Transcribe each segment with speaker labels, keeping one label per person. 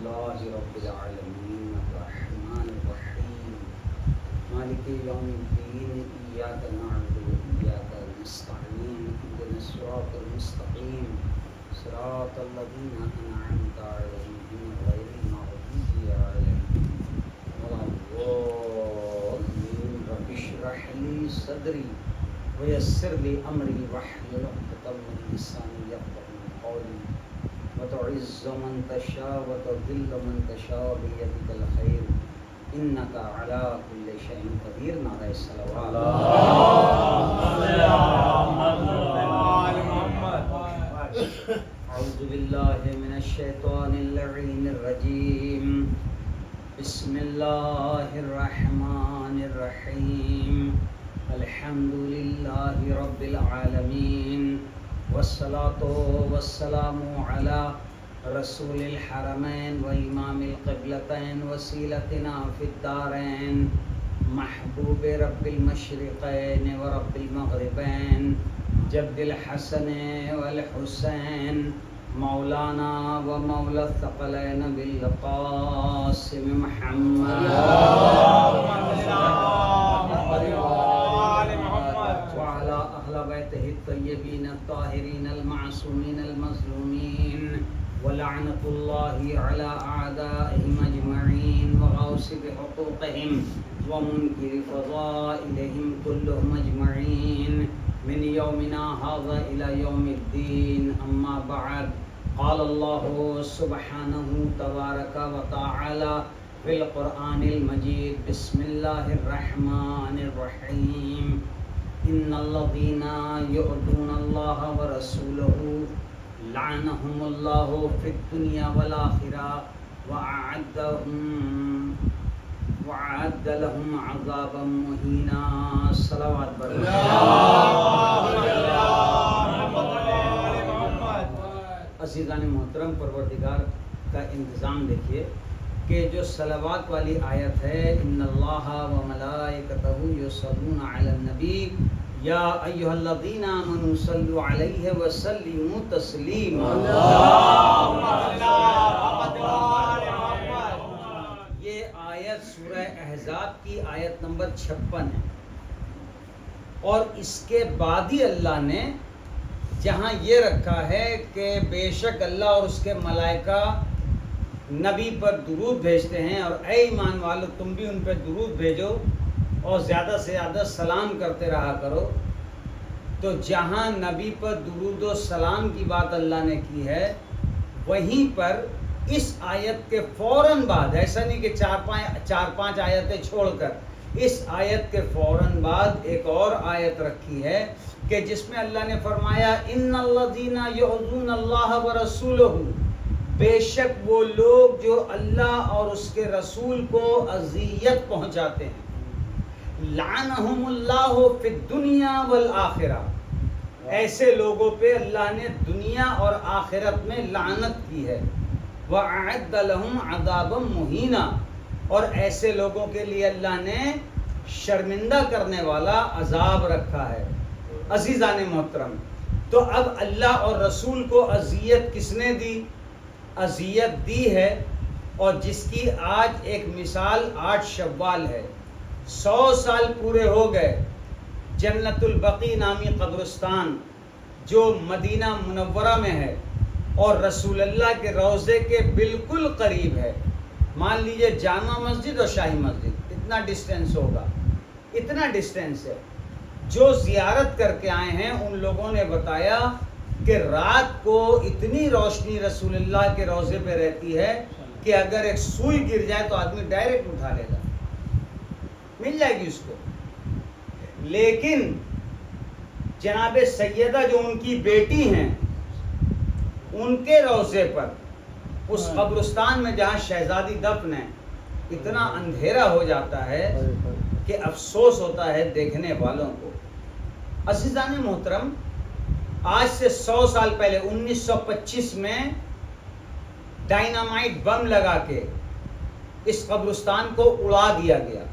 Speaker 1: لله رب العالمين الرحمن الرحيم مالك يوم الدين إياك نعبد وإياك نستعين اهدنا الصراط المستقيم صراط الذين أنعمت عليهم غير المغضوب عليهم ولا الضالين رب اشرح لي صدري ويسر لي أمري واحلل عقدة من لساني يفقهوا قولي وتعز من تشاء وتذل من تشاء بيدك الخير إنك على كل شيء قدير. نعرہ الصلوات. أعوذ بالله من الشيطان اللعين الرجيم. بسم الله الرحمن الرحيم. الحمد لله رب العالمين والصلاة والسلام على رسول الحرمين وإمام القبلتين وسيلتنا في الدارين محبوب رب المشرقين ورب المغربين جد الحسن والحسين مولانا ومولى الثقلين بالقاسم محمد وعلى أهل بيته الطيبين الطاهرين المعصومين المظلومين ولعنة الله على أعدائهم أجمعين وغاصب حقوقهم ومنكر فضائلهم كلهم أجمعين من يومنا هذا إلى يوم الدين. أما بعد قال الله سبحانه تبارك وتعالى في القرآن المجيد. بسم الله الرحمن الرحيم. إن الذين يؤذون الله ورسوله لعنهم الله في الدنيا والآخرة وأعد لهم عذابا مهينا. صلوات عزیزان محترم، پروردگار کا انتظام دیکھیے کہ جو صلوات والی آیت ہے ان اللہ و ملائکتہ یصلون علی النبی یا ایھا الذین آمنوا صلوا علیہ وسلموا تسلیما. یہ آیت سورہ احزاب کی آیت نمبر 56 ہے، اور اس کے بعد ہی اللہ نے جہاں یہ رکھا ہے کہ بے شک اللہ اور اس کے ملائکہ نبی پر درود بھیجتے ہیں، اور اے ایمان والو تم بھی ان پہ درود بھیجو اور زیادہ سے زیادہ سلام کرتے رہا کرو. تو جہاں نبی پر درود و سلام کی بات اللہ نے کی ہے، وہیں پر اس آیت کے فوراً بعد، ایسا نہیں کہ چار پانچ آیتیں چھوڑ کر، اس آیت کے فوراً بعد ایک اور آیت رکھی ہے کہ جس میں اللہ نے فرمایا ان الذین یؤذون اللہ ورسولہ، بے شک وہ لوگ جو اللہ اور اس کے رسول کو اذیت پہنچاتے ہیں، لعنہم اللہ فی الدنیا والآخرہ، ایسے لوگوں پہ اللہ نے دنیا اور آخرت میں لعنت کی ہے. وَأَعَدَّ لَهُمْ عَذَابًا مُهِينًا، اور ایسے لوگوں کے لیے اللہ نے شرمندہ کرنے والا عذاب رکھا ہے. عزیزان محترم، تو اب اللہ اور رسول کو اذیت کس نے دی؟ اذیت دی ہے، اور جس کی آج ایک مثال 8 شوال ہے. 100 سال پورے ہو گئے جنت البقیع نامی قبرستان جو مدینہ منورہ میں ہے اور رسول اللہ کے روضے کے بالکل قریب ہے. مان لیجئے جامع مسجد اور شاہی مسجد اتنا ڈسٹینس ہوگا، اتنا ڈسٹینس ہے. جو زیارت کر کے آئے ہیں ان لوگوں نے بتایا کہ رات کو اتنی روشنی رسول اللہ کے روضے پہ رہتی ہے کہ اگر ایک سوئی گر جائے تو آدمی ڈائریکٹ اٹھا لے گا، مل جائے گی اس کو. لیکن جناب سیدہ جو ان کی بیٹی ہیں، ان کے روضے پر اس قبرستان میں جہاں شہزادی دفن ہے، اتنا اندھیرا ہو جاتا ہے کہ افسوس ہوتا ہے دیکھنے والوں کو. عزیزان محترم، آج سے 100 سال پہلے 1925 میں ڈائنامائٹ بم لگا کے اس قبرستان کو اڑا دیا گیا،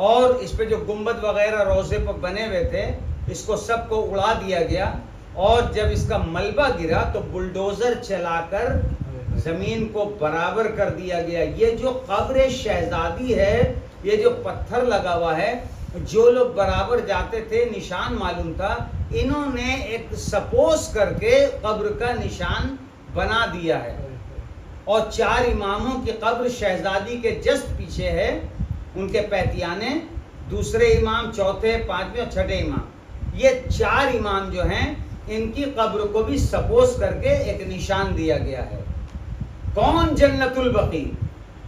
Speaker 1: اور اس پہ جو گنبد وغیرہ روضے پر بنے ہوئے تھے اس کو سب کو اڑا دیا گیا. اور جب اس کا ملبہ گرا تو بلڈوزر چلا کر زمین کو برابر کر دیا گیا. یہ جو قبر شہزادی ہے، یہ جو پتھر لگا ہوا ہے، جو لوگ برابر جاتے تھے نشان معلوم تھا، انہوں نے ایک سپوز کر کے قبر کا نشان بنا دیا ہے. اور 4 اماموں کی قبر شہزادی کے جسٹ پیچھے ہے، ان کے پیتیانے، دوسرے امام، چوتھے، پانچویں اور چھٹے امام. یہ 4 امام جو ہیں ان کی قبر کو بھی سپوز کر کے ایک نشان دیا گیا ہے. کون؟ جنت البقیع.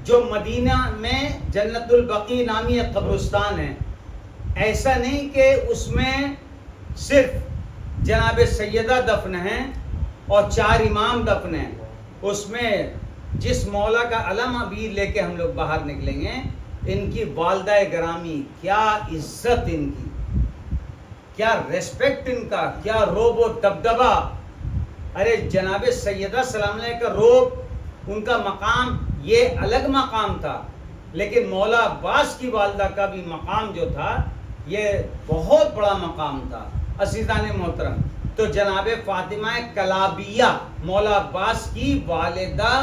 Speaker 1: جو مدینہ میں جنت البقیع نامی ایک قبرستان ہے. ایسا نہیں کہ اس میں صرف جناب سیدہ دفن ہیں اور 4 امام دفن ہیں. اس میں جس مولا کا علم ابھی لے کے ہم لوگ باہر نکلیں گے، ان کی والدہ گرامی، کیا عزت ان کی، کیا ریسپیکٹ ان کا، کیا روب و دبدبا. ارے جناب سیدہ سلام علیہ کا روب، ان کا مقام یہ الگ مقام تھا، لیکن مولا عباس کی والدہ کا بھی مقام جو تھا یہ بہت بڑا مقام تھا. عزیزان محترم، تو جناب فاطمہ کلابیہ مولا عباس کی والدہ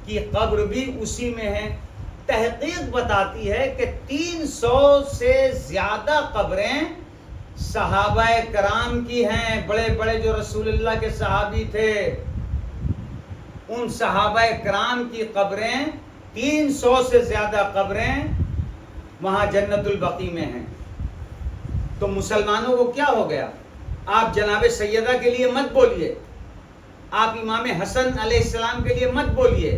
Speaker 1: کی قبر بھی اسی میں ہے. تحقیق بتاتی ہے کہ 300 سے زیادہ قبریں صحابہ کرام کی ہیں. بڑے بڑے جو رسول اللہ کے صحابی تھے، ان صحابہ کرام کی قبریں، 300 سے زیادہ قبریں وہاں جنت البقیع میں ہیں. تو مسلمانوں کو کیا ہو گیا؟ آپ جناب سیدہ کے لیے مت بولیے، آپ امام حسن علیہ السلام کے لیے مت بولیے،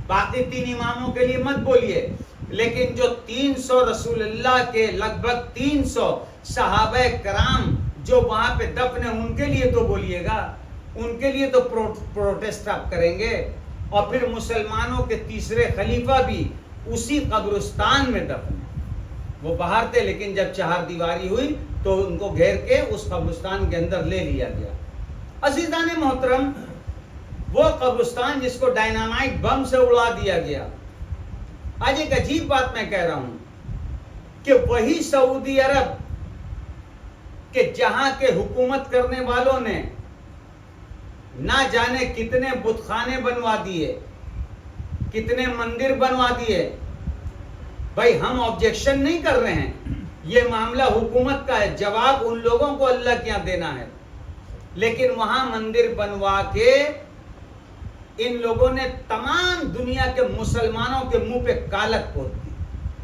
Speaker 1: باقی 3 اماموں کے لیے مت بولیے، لیکن جو 300 رسول اللہ کے لگ بھگ 300 صحابہ کرام جو وہاں پہ دفن ہیں، ان کے لیے تو بولیے گا، ان کے لیے تو پروٹیسٹ آپ کریں گے. اور پھر مسلمانوں کے تیسرے خلیفہ بھی اسی قبرستان میں دفن ہیں. وہ باہر تھے، لیکن جب 4 دیواری ہوئی تو ان کو گھیر کے اس قبرستان کے اندر لے لیا گیا. عزیزان محترم، وہ قبرستان جس کو ڈائنامائٹ بم سے اڑا دیا گیا. آج ایک عجیب بات میں کہہ رہا ہوں کہ وہی سعودی عرب کہ جہاں کے حکومت کرنے والوں نے نہ جانے کتنے بت خانے بنوا دیے، کتنے مندر بنوا دیے. بھائی ہم آبجیکشن نہیں کر رہے ہیں، یہ معاملہ حکومت کا ہے، جواب ان لوگوں کو اللہ کے یہاں دینا ہے. لیکن وہاں مندر بنوا کے ان لوگوں نے تمام دنیا کے مسلمانوں کے منہ پہ کالک پوت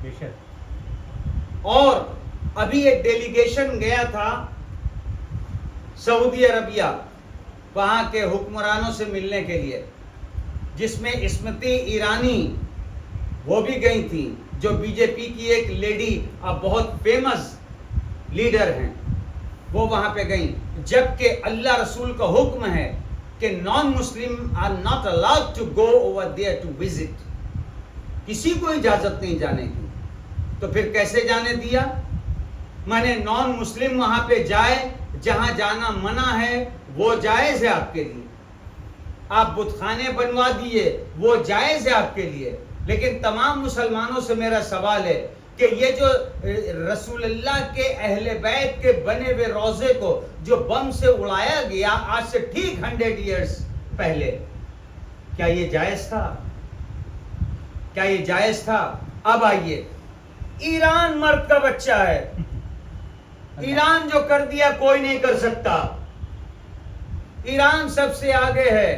Speaker 1: دی. اور ابھی ایک ڈیلیگیشن گیا تھا سعودی عربیہ وہاں کے حکمرانوں سے ملنے کے لیے، جس میں اسمرتی ایرانی وہ بھی گئی تھی، جو بی جے پی کی ایک لیڈی اب بہت فیمس لیڈر ہیں، وہ وہاں پہ گئیں. جبکہ اللہ رسول کا حکم ہے کہ نان مسلم are not allowed to go over there to visit. کسی کو اجازت نہیں جانے کی. تو پھر کیسے جانے دیا؟ میں نے نان مسلم وہاں پہ جائے، جہاں جانا منع ہے وہ جائز ہے آپ کے لیے. آپ بت خانے بنوا دیے، وہ جائز ہے آپ کے لیے. لیکن تمام مسلمانوں سے میرا سوال ہے کہ یہ جو رسول اللہ کے اہل بیت کے بنے ہوئے روضے کو جو بم سے اڑایا گیا آج سے ٹھیک 100 ایئرز پہلے، کیا یہ جائز تھا؟ کیا یہ جائز تھا؟ اب آئیے، ایران مرد کا بچہ ہے. ایران جو کر دیا کوئی نہیں کر سکتا. ایران سب سے آگے ہے.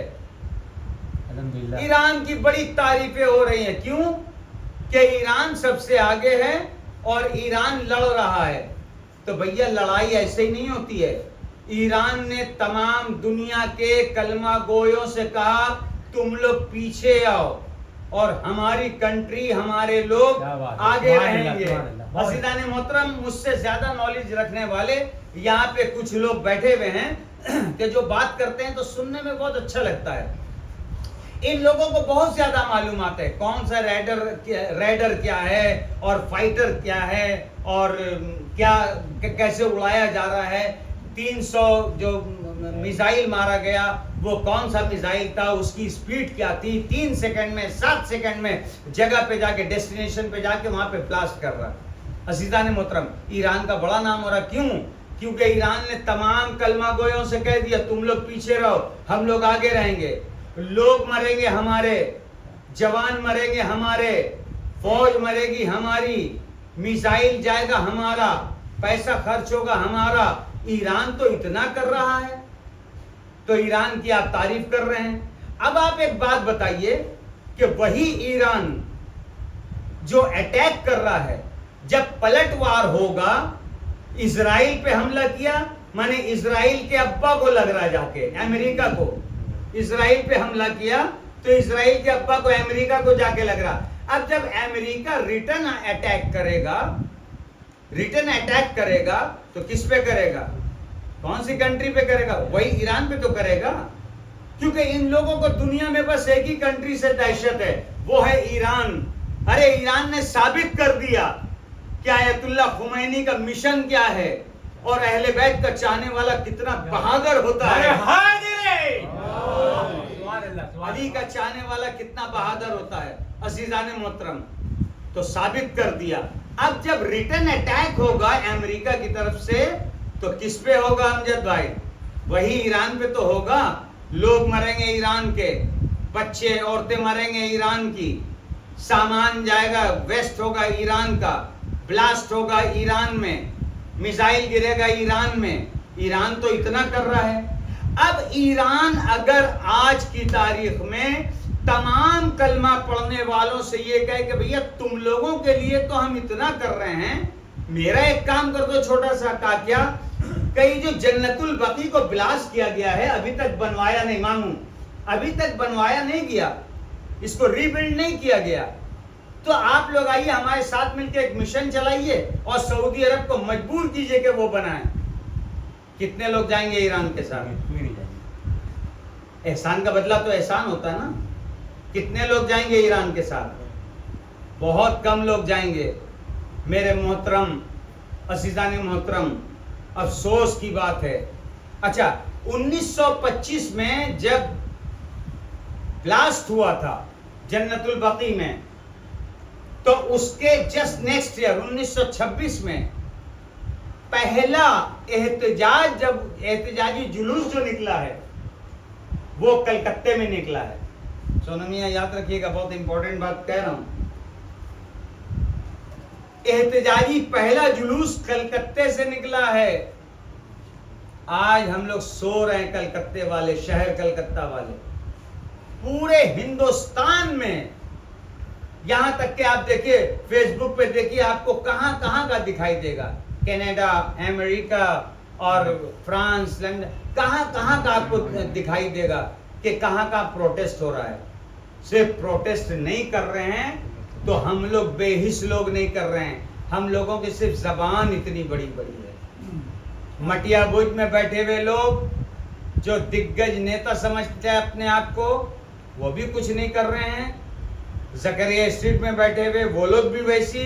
Speaker 1: ایران کی بڑی تعریفیں ہو رہی ہیں. کیوں؟ کہ ایران سب سے آگے ہے اور ایران لڑ رہا ہے. تو بھیا لڑائی ایسے ہی نہیں ہوتی ہے. ایران نے تمام دنیا کے کلمہ گویوں سے کہا تم لوگ پیچھے آؤ اور ہماری کنٹری، ہمارے لوگ آگے رہیں گے. عزیزان محترم، مجھ سے زیادہ نالج رکھنے والے یہاں پہ کچھ لوگ بیٹھے ہوئے ہیں کہ جو بات کرتے ہیں تو سننے میں بہت اچھا لگتا ہے. ان لوگوں کو بہت زیادہ معلومات ہے، کون سا ریڈر کیا ہے اور فائٹر کیا ہے اور کیا کیسے اڑایا جا رہا ہے. 300 جو میزائل مارا گیا وہ کون سا میزائل تھا، اس کی سپیڈ کیا تھی، 3 سیکنڈ میں 7 سیکنڈ میں جگہ پہ جا کے ڈیسٹینیشن پہ جا کے وہاں پہ بلاسٹ کر رہا. عزیزان محترم، ایران کا بڑا نام ہو رہا. کیوں؟ کیونکہ ایران نے تمام کلمہ گویوں سے کہہ دیا تم لوگ پیچھے رہو، ہم لوگ آگے رہیں گے. لوگ مریں گے ہمارے، جوان مریں گے ہمارے، فوج مرے گی ہماری، میزائل جائے گا ہمارا، پیسہ خرچ ہوگا ہمارا. ایران تو اتنا کر رہا ہے، تو ایران کی آپ تعریف کر رہے ہیں. اب آپ ایک بات بتائیے کہ وہی ایران جو اٹیک کر رہا ہے، جب پلٹ وار ہوگا، اسرائیل پہ حملہ کیا، میں نے اسرائیل کے ابا کو لگ رہا جا کے، امریکہ کو اسرائیل پہ حملہ کیا تو اسرائیل کے ابا کو امریکہ کو جا کے لگ رہا. اب جب امریکہ ریٹرن اٹیک کرے گا تو کس پہ کرے گا؟ کون سی کنٹری پہ کرے گا؟ وہی ایران پہ تو کرے گا، کیونکہ ان لوگوں کو دنیا میں بس ایک ہی کنٹری سے دہشت ہے، وہ ہے ایران. ارے ایران نے ثابت کر دیا کہ آیت اللہ خمینی کا مشن کیا ہے اور اہل بیت کا چاہنے والا کتنا بہادر ہوتا ہے. علی کا چاہنے والا کتنا بہادر ہوتا ہے. عزیزان محترم، تو ثابت کر دیا. اب جب ریٹرن اٹیک ہوگا امریکہ کی طرف سے تو کس پہ ہوگا امجد بھائی؟ وہی ایران پہ تو ہوگا. لوگ مریں گے ایران کے، بچے عورتیں مریں گے ایران کی، سامان جائے گا، ویسٹ ہوگا ایران کا، بلاسٹ ہوگا ایران میں، میزائل گرے گا ایران میں. ایران تو اتنا کر رہا ہے. اب ایران اگر آج کی تاریخ میں تمام کلمہ پڑھنے والوں سے یہ کہے کہ بھیا تم لوگوں کے لیے تو ہم اتنا کر رہے ہیں، میرا ایک کام کر دو چھوٹا سا. کا کیا؟ کئی جو جنت البقیع کو بلاسٹ کیا گیا ہے ابھی تک بنوایا نہیں، مانگوں ابھی تک بنوایا نہیں گیا، اس کو ری بلڈ نہیں کیا گیا. تو آپ لوگ آئیے ہمارے ساتھ مل کے ایک مشن چلائیے اور سعودی عرب کو مجبور کیجئے کہ وہ بنائیں. کتنے لوگ جائیں گے ایران کے ساتھ؟ احسان کا بدلہ تو احسان ہوتا ہے نا. کتنے لوگ جائیں گے ایران کے ساتھ؟ بہت کم لوگ جائیں گے. میرے محترم عزیزان محترم، افسوس کی بات ہے. اچھا 1925 میں جب بلاسٹ ہوا تھا جنت البقیع میں، تو اس کے جسٹ نیکسٹ ایئر 1926 میں پہلا احتجاج، جب احتجاجی جلوس جو نکلا ہے وہ کلکتے میں نکلا ہے. سونو میاں یاد رکھیے گا، بہت امپورٹنٹ بات کہہ رہا ہوں. احتجاجی پہلا جلوس کلکتے سے نکلا ہے. آج ہم لوگ سو رہے ہیں کلکتے والے، شہر کلکتہ والے، پورے ہندوستان میں. یہاں تک کہ آپ دیکھیے فیس بک پہ دیکھیے، آپ کو کہاں کہاں کا دکھائی دے گا، کینیڈا، امریکہ اور فرانس، لندن، کہاں کہاں کا آپ کو دکھائی دے گا کہ کہاں کہاں پروٹیسٹ ہو رہا ہے. صرف پروٹیسٹ نہیں کر رہے ہیں تو ہم لوگ بے حس لوگ نہیں کر رہے ہیں، ہم لوگوں کی صرف زبان اتنی بڑی بڑی ہے. مٹیا بھوج میں بیٹھے ہوئے لوگ جو دگگج نیتا سمجھتے ہیں اپنے آپ کو، وہ بھی کچھ نہیں کر رہے ہیں. زکریا اسٹریٹ میں بیٹھے ہوئے وہ لوگ بھی ویسی،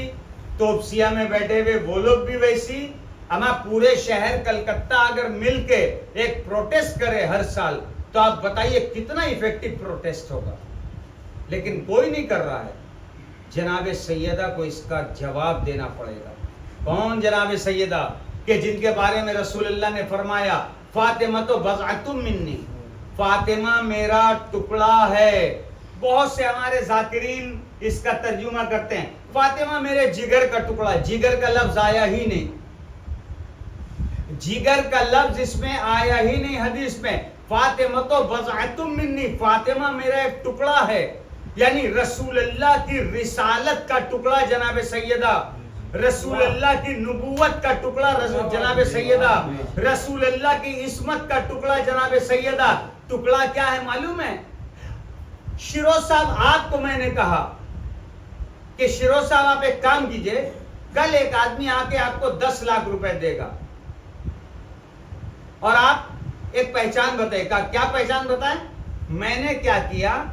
Speaker 1: توپسیا میں بیٹھے ہوئے وہ لوگ بھی ویسی. اما پورے شہر کلکتہ اگر مل کے ایک پروٹیسٹ کرے ہر سال تو آپ بتائیے کتنا ایفیکٹو پروٹیسٹ ہوگا. لیکن کوئی نہیں کر رہا ہے. جناب سیدہ کو اس کا جواب دینا پڑے گا. کون جناب سیدہ؟ کہ جن کے بارے میں رسول اللہ نے فرمایا فاطمہ تو بضعۃ منی، فاطمہ میرا ٹکڑا ہے. بہت سے ہمارے ذاکرین اس کا ترجمہ کرتے ہیں فاطمہ میرے جگر کا ٹکڑا. جگر کا لفظ آیا ہی نہیں، جگر کا لفظ اس میں آیا ہی نہیں حدیث میں. فاطمہ تو بضعۃ منی، فاطمہ میرا ایک ٹکڑا ہے، یعنی رسول اللہ کی رسالت کا ٹکڑا جناب سیدہ، رسول اللہ کی نبوت کا ٹکڑا جناب سیدہ، رسول اللہ کی عصمت کا ٹکڑا جناب سیدہ. ٹکڑا کیا ہے معلوم ہے؟ شیرو صاحب آپ کو میں نے کہا کہ شیرو صاحب آپ ایک کام کیجئے، کل ایک آدمی آ کے آپ کو 10 لاکھ روپے دے گا اور آپ ایک پہچان بتائے. کیا پہچان بتائیں؟ میں نے کیا کیا،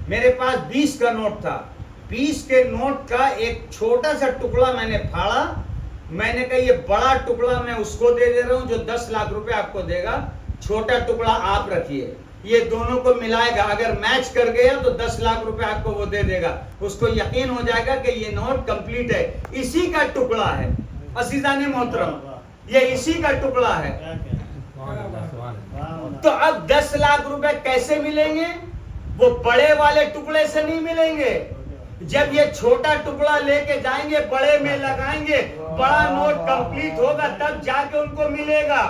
Speaker 1: میرے پاس 20 کا نوٹ تھا، 20 کے نوٹ کا ایک چھوٹا سا ٹکڑا میں نے پھاڑا. میں نے کہا یہ بڑا ٹکڑا میں اس کو دے رہا ہوں جو 10 لاکھ روپے آپ کو دے گا، چھوٹا ٹکڑا آپ رکھیے. یہ دونوں کو ملائے گا، اگر میچ کر گیا تو 10 لاکھ روپے آپ کو وہ دے دے گا. اس کو یقین ہو جائے گا کہ یہ نوٹ کمپلیٹ ہے، اسی کا ٹکڑا ہے. عزیزان محترم، یہ اسی کا ٹکڑا ہے. تو اب 10 لاکھ روپے کیسے ملیں گے؟ وہ بڑے والے ٹکڑے سے نہیں ملیں گے. جب یہ چھوٹا ٹکڑا لے کے جائیں گے بڑے میں لگائیں گے, بڑا نوٹ کمپلیٹ ہوگا تب جا کے ان کو ملے گا.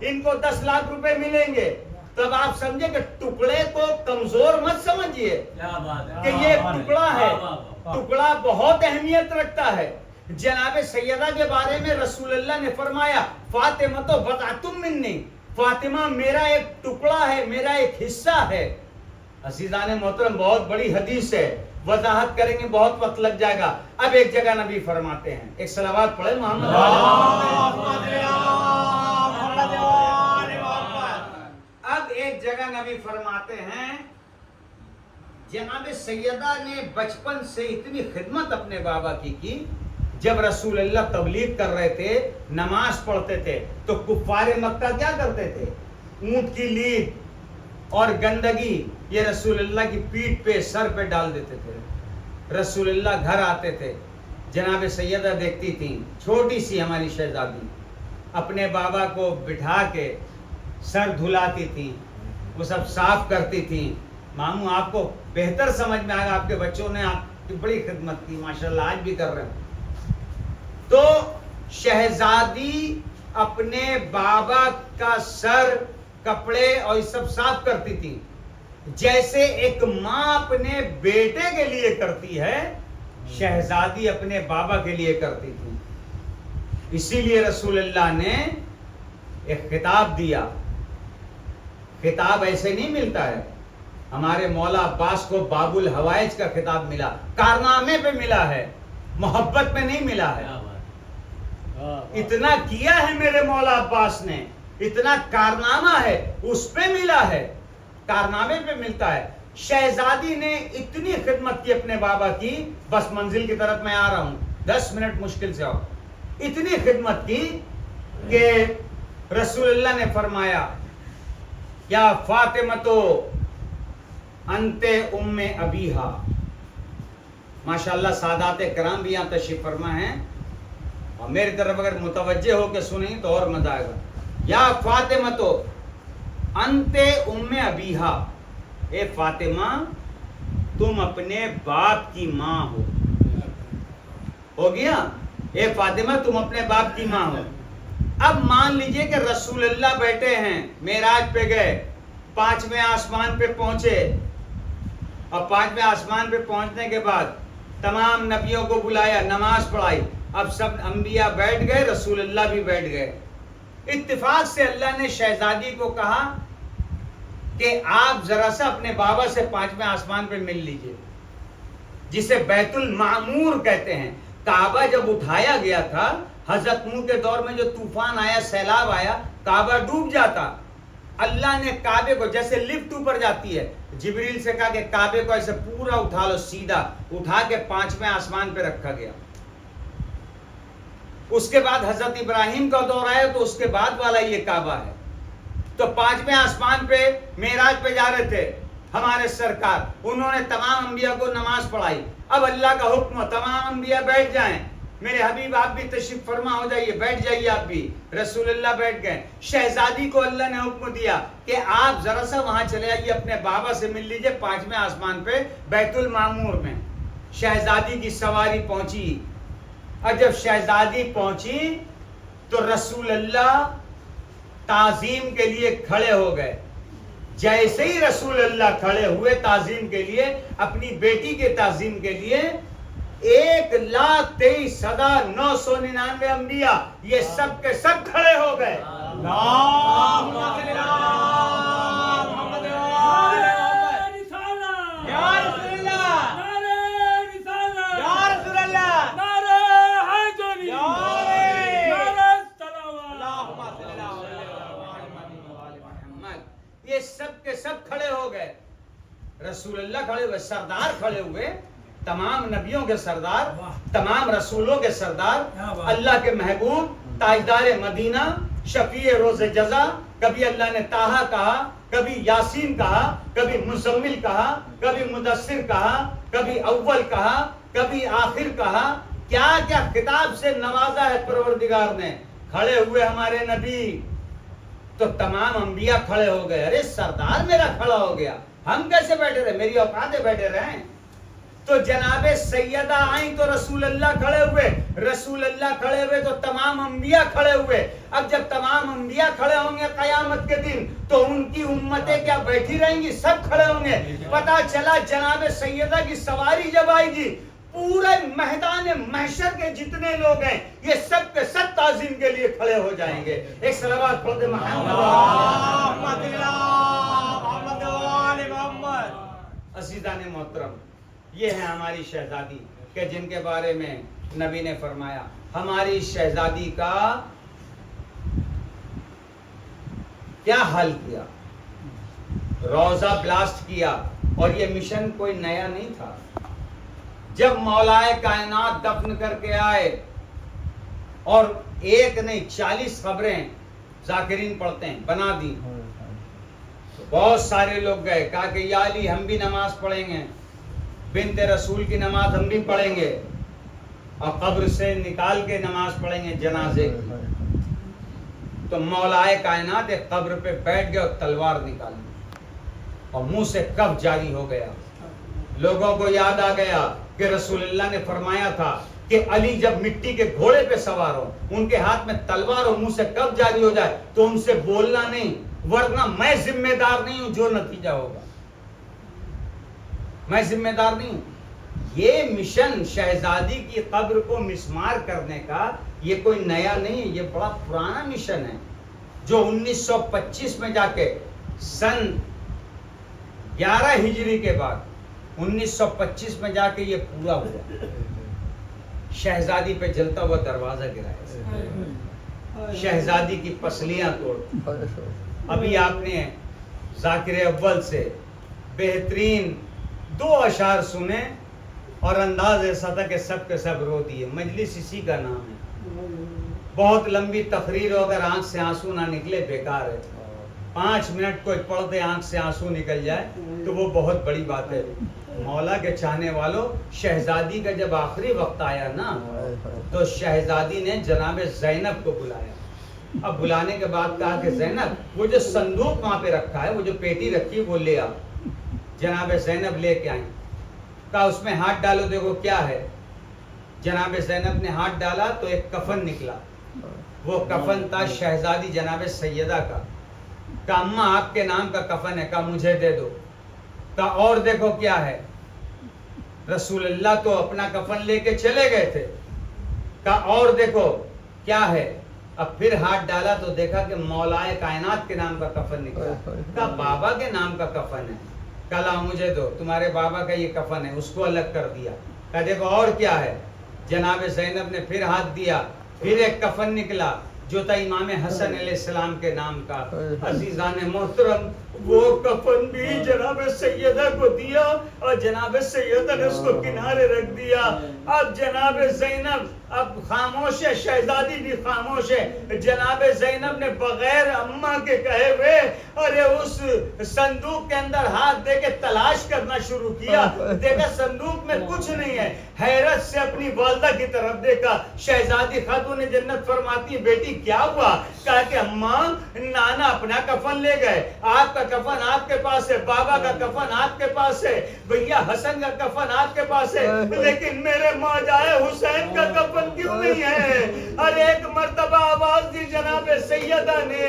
Speaker 1: ان کو 10 لاکھ روپے ملیں گے. تب آپ سمجھے کہ ٹکڑے کو کمزور مت سمجھیے کہ یہ ٹکڑا ہے. ٹکڑا بہت اہمیت رکھتا ہے. جناب سیدہ کے بارے میں رسول اللہ نے فرمایا فاطمہ تو بضعۃ منی, فاطمہ میرا ایک ٹکڑا ہے, میرا ایک حصہ ہے. عزیزان محترم بہت بڑی حدیث ہے, وضاحت کریں گے بہت وقت لگ جائے گا. اب ایک جگہ نبی فرماتے ہیں, ایک صلوات پڑھے محمد. اب ایک جگہ نبی فرماتے ہیں جناب سیدہ نے بچپن سے اتنی خدمت اپنے بابا کی جب رسول اللہ تبلیغ کر رہے تھے, نماز پڑھتے تھے تو کفار مکہ کیا کرتے تھے, اونٹ کی لید اور گندگی یہ رسول اللہ کی پیٹھ پہ سر پہ ڈال دیتے تھے. رسول اللہ گھر آتے تھے, جناب سیدہ دیکھتی تھیں, چھوٹی سی ہماری شہزادی, اپنے بابا کو بٹھا کے سر دھلاتی تھی, وہ سب صاف کرتی تھی. ماموں آپ کو بہتر سمجھ میں آئے گا, آپ کے بچوں نے آپ کی بڑی خدمت کی ماشاءاللہ, آج بھی کر رہے ہیں. تو شہزادی اپنے بابا کا سر, کپڑے اور یہ سب صاف کرتی تھی, جیسے ایک ماں اپنے بیٹے کے لیے کرتی ہے, شہزادی اپنے بابا کے لیے کرتی تھی. اسی لیے رسول اللہ نے ایک خطاب دیا. خطاب ایسے نہیں ملتا ہے. ہمارے مولا عباس کو باب الحوائج کا خطاب ملا, کارنامے پہ ملا ہے, محبت پہ نہیں ملا ہے. اتنا کیا ہے میرے مولا عباس نے, اتنا کارنامہ ہے, اس پہ ملا ہے, کارنامے پہ ملتا ہے. شہزادی نے اتنی خدمت کی اپنے بابا کی, بس منزل کی طرف میں آ رہا ہوں, 10 منٹ مشکل سے آؤ. اتنی خدمت کی کہ رسول اللہ نے فرمایا یا فاطمہ تو انت ام ابیہا. ماشاءاللہ سادات کرام بھی یہاں تشریف فرما ہیں, اور میری طرف اگر متوجہ ہو کے سنیں تو اور مزہ آئے گا. یا فاطمہ تو انت ام ابیہا, اے فاطمہ تم اپنے باپ کی ماں ہو گیا. اے فاطمہ تم اپنے باپ کی ماں ہو. اب مان لیجئے کہ رسول اللہ بیٹھے ہیں, معراج پہ گئے, 5ویں آسمان پہ پہنچے, اور 5ویں آسمان پہ پہنچنے کے بعد تمام نبیوں کو بلایا, نماز پڑھائی. اب سب انبیاء بیٹھ گئے, رسول اللہ بھی بیٹھ گئے. اتفاق سے اللہ نے شہزادی کو کہا کہ آپ ذرا سا اپنے بابا سے 5ویں آسمان پہ مل لیجئے, جسے بیت المعمور کہتے ہیں. کعبہ جب اٹھایا گیا تھا حضرت نوح کے دور میں, جو طوفان آیا, سیلاب آیا, کعبہ ڈوب جاتا. اللہ نے کعبے کو جیسے لفٹ اوپر جاتی ہے, جبریل سے کہا کہ کعبے کو ایسے پورا اٹھا لو, سیدھا اٹھا کے 5ویں آسمان پہ رکھا گیا. اس کے بعد حضرت ابراہیم کا دور آیا تو اس کے بعد والا یہ کعبہ ہے. تو 5ویں آسمان پہ معراج پہ جا رہے تھے ہمارے سرکار, انہوں نے تمام انبیاء کو نماز پڑھائی. اب اللہ کا حکم, تمام انبیاء بیٹھ جائیں. میرے حبیب آپ بھی تشریف فرما ہو جائیے, بیٹھ جائیے آپ بھی. رسول اللہ بیٹھ گئے. شہزادی کو اللہ نے حکم دیا کہ آپ ذرا سا وہاں چلے آئیے, اپنے بابا سے مل لیجئے 5ویں آسمان پہ بیت المعمور میں. شہزادی کی سواری پہنچی, اور جب شہزادی پہنچی تو رسول اللہ تعظیم کے لیے کھڑے ہو گئے. جیسے ہی رسول اللہ کھڑے ہوئے تعظیم کے لیے, اپنی بیٹی کے تعظیم کے لیے, 1,23,999 انبیاء یہ سب کے سب کھڑے ہو گئے. یہ سب کے سب کھڑے ہو گئے. رسول اللہ کھڑے ہوئے, سردار کھڑے ہوئے, تمام نبیوں کے سردار, تمام رسولوں کے سردار, اللہ کے محبوب, تاجدار مدینہ, شفیع روز جزا. کبھی اللہ نے طٰہٰ کہا, کبھی یاسین کہا, کبھی مزمل کہا, کبھی مدثر کہا, کبھی اول کہا, کبھی آخر کہا. کیا کیا خطاب سے نوازا ہے پروردگار نے. کھڑے ہوئے ہمارے نبی تو تمام انبیاء کھڑے ہو گئے. ارے سردار میرا کھڑا ہو گیا, ہم کیسے بیٹھے رہے؟ میری اوقات ہے بیٹھے رہے؟ تو جناب سیدہ آئیں تو رسول اللہ کھڑے ہوئے، رسول اللہ کھڑے ہوئے تو تمام انبیاء کھڑے ہوئے۔ اب جب تمام انبیاء کھڑے ہوں گے قیامت کے دن تو ان کی امتیں کیا بیٹھی رہیں گی؟ سب کھڑے ہوں گے۔ پتہ چلا جناب سیدہ کی سواری جب آئے گی، پورے میدان محشر کے جتنے لوگ ہیں یہ سب کے سب تعظیم کے لیے کھڑے ہو جائیں گے۔ ایک صلوات پڑھ دے عزیزان محترم، یہ ہے ہماری شہزادی کہ جن کے بارے میں نبی نے فرمایا ہماری شہزادی کا کیا حل کیا، روزہ بلاسٹ کیا۔ اور یہ مشن کوئی نیا نہیں تھا۔ جب مولائے کائنات دفن کر کے آئے اور ایک نہیں 40 قبریں ذاکرین پڑھتے ہیں بنا دی، بہت سارے لوگ گئے، کہا کہ یا علی ہم بھی نماز پڑھیں گے، بنت رسول کی نماز ہم بھی پڑھیں گے، اور قبر سے نکال کے نماز پڑھیں گے جنازے کی۔ تو مولائے کائنات ایک قبر پہ بیٹھ گئے اور تلوار نکالی اور منہ سے کف جاری ہو گیا۔ لوگوں کو یاد آ گیا کہ رسول اللہ نے فرمایا تھا کہ علی جب مٹی کے گھوڑے پہ سوار ہو، ان کے ہاتھ میں تلوار اور منہ سے کف جاری ہو جائے تو ان سے بولنا نہیں، ورنہ میں ذمہ دار نہیں ہوں جو نتیجہ ہوگا، میں ذمہ دار نہیں ہوں۔ یہ مشن شہزادی کی قبر کو مسمار کرنے کا یہ کوئی نیا نہیں ہے، یہ بڑا پرانا مشن ہے جو 1925 میں جا کے سن 11 ہجری کے بعد 1925 میں جا کے یہ پورا ہوا۔ شہزادی پہ جلتا ہوا دروازہ گرایا، شہزادی کی پسلیاں توڑ۔ ابھی آپ نے ذاکر اول سے بہترین 2 اشعار سنے اور انداز ایسا تھا کہ سب کے سب رو دیے۔ مجلس اسی کا نام ہے۔ بہت لمبی تقریر ہو، اگر آنکھ سے آنسو نہ نکلے بیکار ہے۔ 5 منٹ کوئی پڑھ دے آنکھ سے آنسو نکل جائے تو وہ بہت بڑی بات ہے۔ مولا کے چاہنے والوں، شہزادی کا جب آخری وقت آیا نا تو شہزادی نے جناب زینب کو بلایا۔ اب بلانے کے بعد کہا کہ زینب وہ جو صندوق وہاں پہ رکھا ہے، وہ جو پیٹی رکھی وہ لے آ۔ جناب زینب لے کے آئیں، کہا اس میں ہاتھ ڈالو دیکھو کیا ہے۔ جناب زینب نے ہاتھ ڈالا تو ایک کفن نکلا، وہ کفن تھا شہزادی جناب سیدہ کا۔ کہا اماں آپ کے نام کا کفن ہے، کہا مجھے دے دو۔ کہا اور دیکھو کیا ہے۔ رسول اللہ تو اپنا کفن لے کے چلے گئے تھے، کہا اور دیکھو کیا ہے۔ اب پھر ہاتھ ڈالا تو دیکھا کہ مولائے کائنات کے نام کا کفن نکلا۔ کہا بابا کے نام کا کفن ہے، کہا لاؤ مجھے دو، تمہارے بابا کا یہ کفن ہے، اس کو الگ کر دیا۔ کہا دیکھو اور کیا ہے۔ جناب زینب نے پھر ہاتھ دیا، پھر ایک کفن نکلا جو تھا امام حسن علیہ السلام کے نام کا۔ عزیزان محترم، وہ کفن بھی جناب سیدہ کو دیا اور جناب سیدہ نے اس کو کنارے رکھ دیا۔ اب جناب زینب اب خاموش ہے، شہزادی بھی خاموش ہے۔ جناب زینب نے بغیر اماں کے کہے ہوئے ارے اس صندوق کے اندر ہاتھ دے کے تلاش کرنا شروع کیا۔ دیکھا صندوق میں کچھ نہیں ہے، حیرت سے اپنی والدہ کی طرف دیکھا۔ شہزادی خاتون جنت فرماتی ہے بیٹی کیا ہوا؟ کہا کہ اماں نانا اپنا کفن لے گئے، آپ کا کفن آپ کے پاس ہے، بابا کا کفن آپ کے پاس ہے، بھیا حسن کا کفن آپ کے پاس ہے، لیکن میرے موجائے حسین کا کفن کیوں نہیں ہے؟ اور ایک مرتبہ آواز دی جناب سیدہ نے،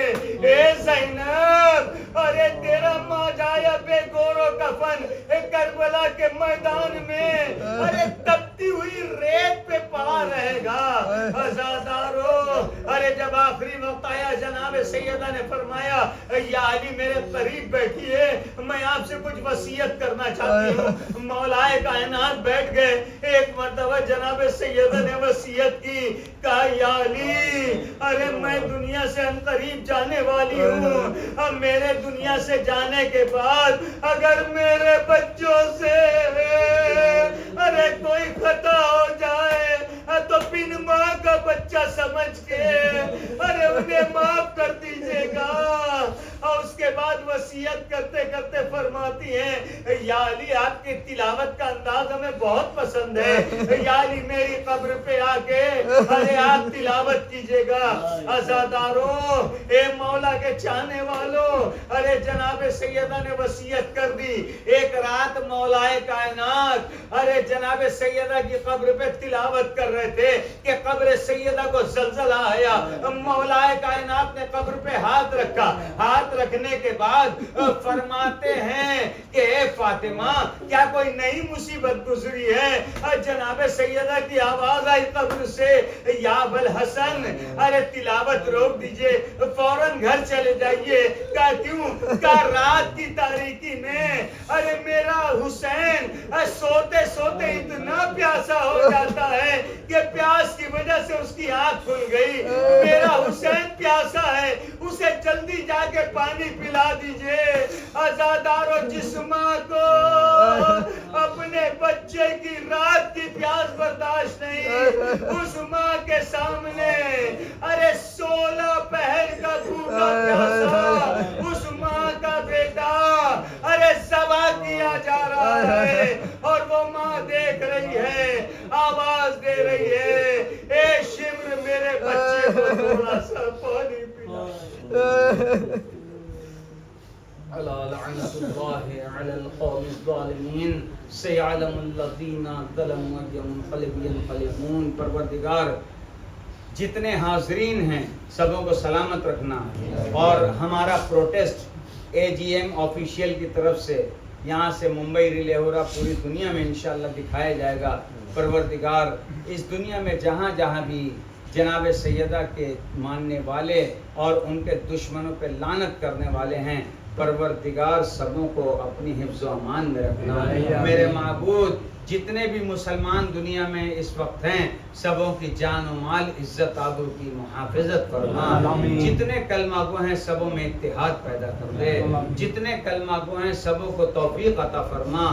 Speaker 1: اے زینب ارے تیرا موجائے بے گورو کفن کربلا کے میدان میں ارے تپتی ہوئی ریت پہ پڑا رہے گا۔ عزادارو ارے جب آخری وقت آیا جناب سیدہ نے فرمایا یا علی میرے قریب بیٹھی ہے، میں آپ سے کچھ وصیت کرنا چاہتی ہوں۔ مولائے کائنات بیٹھ گئے۔ ایک مرتبہ جناب سیدہ نے وصیت کی، کہا یا علی ارے میں دنیا سے عنقریب جانے والی ہوں، اب میرے دنیا سے جانے کے بعد اگر میرے بچوں سے ارے کوئی خطا ہو جائے تو بن ماں کا بچہ سمجھ کے ارے انہیں معاف کر دیجیے گا۔ اور اس کے بعد وصیت کرتے کرتے
Speaker 2: فرماتی ہیں یا علی آپ کی تلاوت کا انداز ہمیں بہت پسند ہے، یا علی میری قبر پہ آ کے ارے آپ تلاوت کیجئے گا۔ عزاداروں، اے مولا کے چاہنے والوں، ارے جناب سیدہ نے وصیت کر دی، ایک رات مولائے کائنات ارے جناب سیدہ کی قبر پہ تلاوت کر رہے تھے کہ قبر سیدہ کو زلزلہ آیا، مولائے کائنات نے قبر پہ ہاتھ رکھا، ہاتھ رکھنے کے بعد فرماتے ہیں کہ اے فاطمہ کیا کوئی نئی مصیبت گزری ہے؟ جناب سیدہ کی آواز آئی قبر سے، یا ابوالحسن ارے تلاوت روک دیجئے، فوراً گھر چلے جائیے۔ کہا کیوں؟ کہا رات کی تاریکی میں ارے میرا حسین سوتے سوتے اتنا پیاسا ہو جاتا ہے کہ پیاس کی وجہ سے اس کی آنکھ کھل گئی، میرا حسین پیاسا ہے، اسے جلدی جا کے پانی پلا دیجئے۔ عزادارو، جس ماں کو اپنے بچے کی رات کی پیاس برداشت نہیں، اس ماں کے سامنے ارے 16 پہر کا بھوکا پیاسا اس ماں کا بیٹا ارے ذبح کیا جا رہا ہے، اور وہ ماں دیکھ رہی ہے، آواز دے رہی ہے، اے شمر میرے بچے کو تھوڑا سا پانی پلا۔
Speaker 1: الا لعنت اللہ علی القوم الظالمین سیعلم الذین ظلموا ینقلبون۔ پروردگار جتنے حاضرین ہیں سبوں کو سلامت رکھنا، اور ہمارا پروٹیسٹ اے جی ایم آفیشیل کی طرف سے یہاں سے ممبئی ریلے ہو رہا، پوری دنیا میں انشاءاللہ دکھایا جائے گا۔ پروردگار اس دنیا میں جہاں جہاں بھی جناب سیدہ کے ماننے والے اور ان کے دشمنوں پہ لعنت کرنے والے ہیں، پروردگار سبوں کو اپنی حفظ و امان میں رکھنا۔ میرے معبود جتنے بھی مسلمان دنیا میں اس وقت ہیں سبوں کی جان و مال عزت آبرو کی محافظت فرما، جتنے کلمہ گو ہیں سبوں میں اتحاد پیدا کر دے، جتنے کلمہ گو ہیں سبوں کو توفیق عطا فرما۔